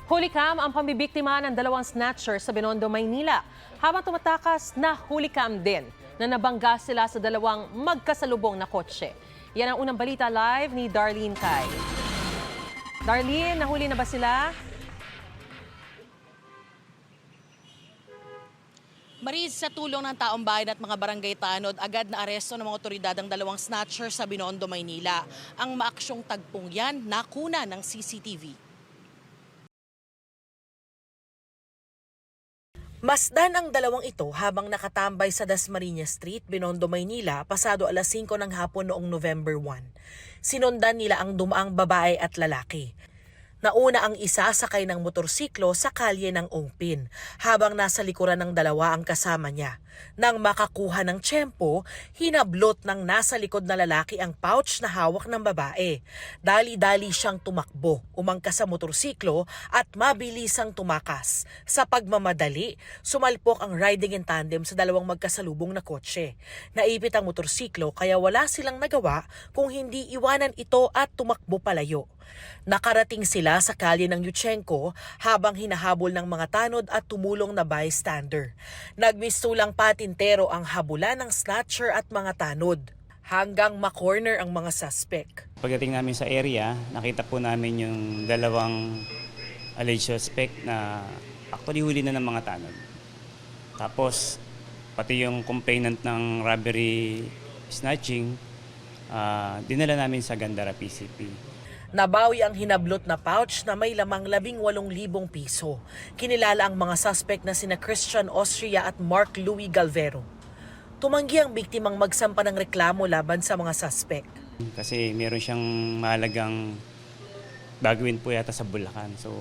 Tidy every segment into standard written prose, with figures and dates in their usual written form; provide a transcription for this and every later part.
Hulikam ang pambibiktima ng dalawang snatcher sa Binondo, Maynila. Habang tumatakas, nahulikam din na nabangga sila sa dalawang magkasalubong na kotse. Yan ang unang balita live ni Darlene Kai. Darlene, nahuli na ba sila? Maris, sa tulong ng taong bayan at mga barangay tanod, agad na aresto ng mga otoridad ang dalawang snatcher sa Binondo, Maynila. Ang maaksyong tagpong yan, nakuna ng CCTV. Masdan ang dalawang ito habang nakatambay sa Dasmariñas Street, Binondo, Maynila, pasado alas 5 ng hapon noong November 1. Sinundan nila ang dumaang babae at lalaki. Nauna ang isa sakay ng motorsiklo sa kalye ng Ongpin, habang nasa likuran ng dalawa ang kasama niya. Nang makakuha ng tiyempo, hinablot ng nasa likod na lalaki ang pouch na hawak ng babae. Dali-dali siyang tumakbo, umangkas sa motorsiklo at mabilisang tumakas. Sa pagmamadali, sumalpok ang riding in tandem sa dalawang magkasalubong na kotse. Naipit ang motorsiklo kaya wala silang nagawa kung hindi iwanan ito at tumakbo palayo. Nakarating sila sa kalye ng Yuchenko habang hinahabol ng mga tanod at tumulong na bystander. Nagmistulang patintero ang habulan ng snatcher at mga tanod hanggang makorner ang mga suspect. Pagdating namin sa area, nakita po namin yung dalawang alleged suspect na actually huli na ng mga tanod. Tapos pati yung complainant ng robbery snatching, dinala namin sa Gandara PCP. Nabawi ang hinablot na pouch na may lamang 18,000 piso. Kinilala ang mga suspect na sina Christian Austria at Mark Louis Galvero. Tumanggi ang biktimang magsampa ng reklamo laban sa mga suspect. Kasi meron siyang mahalagang gagawin po yata sa Bulacan. So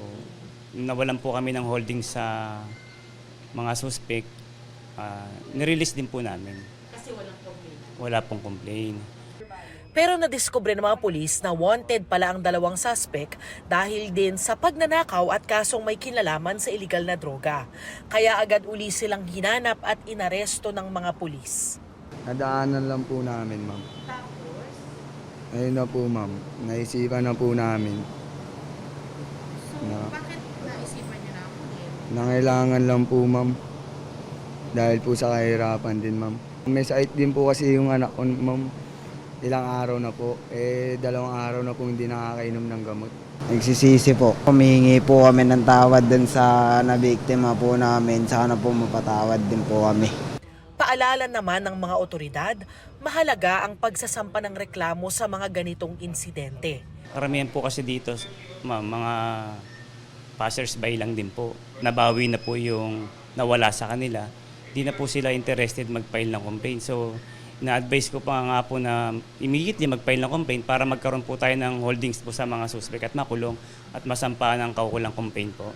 nawalan po kami ng holding sa mga suspect. Nirelease din po namin. Kasi walang complaint? Wala pong complaint. Pero nadiskubre ng mga pulis na wanted pala ang dalawang suspect dahil din sa pagnanakaw at kasong may kinalaman sa iligal na droga. Kaya agad uli silang hinanap at inaresto ng mga pulis. Nadaanan lang po namin, ma'am. Tapos? Ayun na po, ma'am. Naisipan na po namin. Bakit naisipan niyo na ako din? Nangailangan lang po, ma'am. Dahil po sa kahirapan din, ma'am. May sakit din po kasi yung anak ko, ma'am. Ilang araw na po, 2 araw na po hindi nakakainom ng gamot. Nagsisisi po. Humingi po kami ng tawad din sa nabiktima po namin. Sana po mapatawad din po kami. Paalala naman ng mga otoridad, mahalaga ang pagsasampa ng reklamo sa mga ganitong insidente. Karamihan po kasi dito, mga passers-by lang din po. Nabawi na po yung nawala sa kanila. Di na po sila interested mag-file ng complaint. So, na-advise ko pa nga po na immediately mag-file ng complaint para magkaroon po tayo ng holdings po sa mga suspect at makulong at masampaan ng kaukulang complaint po.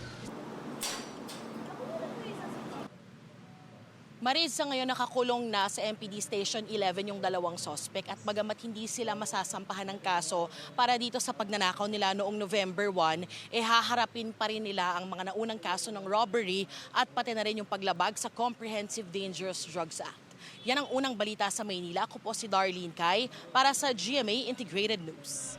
Maris, sa ngayon nakakulong na sa MPD Station 11 yung dalawang suspect at bagamat hindi sila masasampahan ng kaso para dito sa pagnanakaw nila noong November 1, haharapin pa rin nila ang mga naunang kaso ng robbery at pati na rin yung paglabag sa Comprehensive Dangerous Drugs Act. Yan ang unang balita sa Maynila. Ako po si Darlene Kai para sa GMA Integrated News.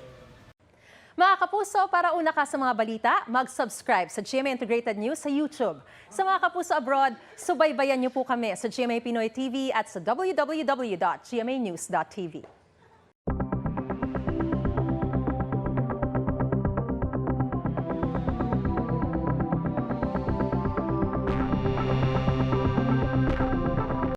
Mga kapuso, para una ka sa mga balita, mag-subscribe sa GMA Integrated News sa YouTube. Sa mga kapuso abroad, subaybayan niyo po kami sa GMA Pinoy TV at sa www.gmanews.tv.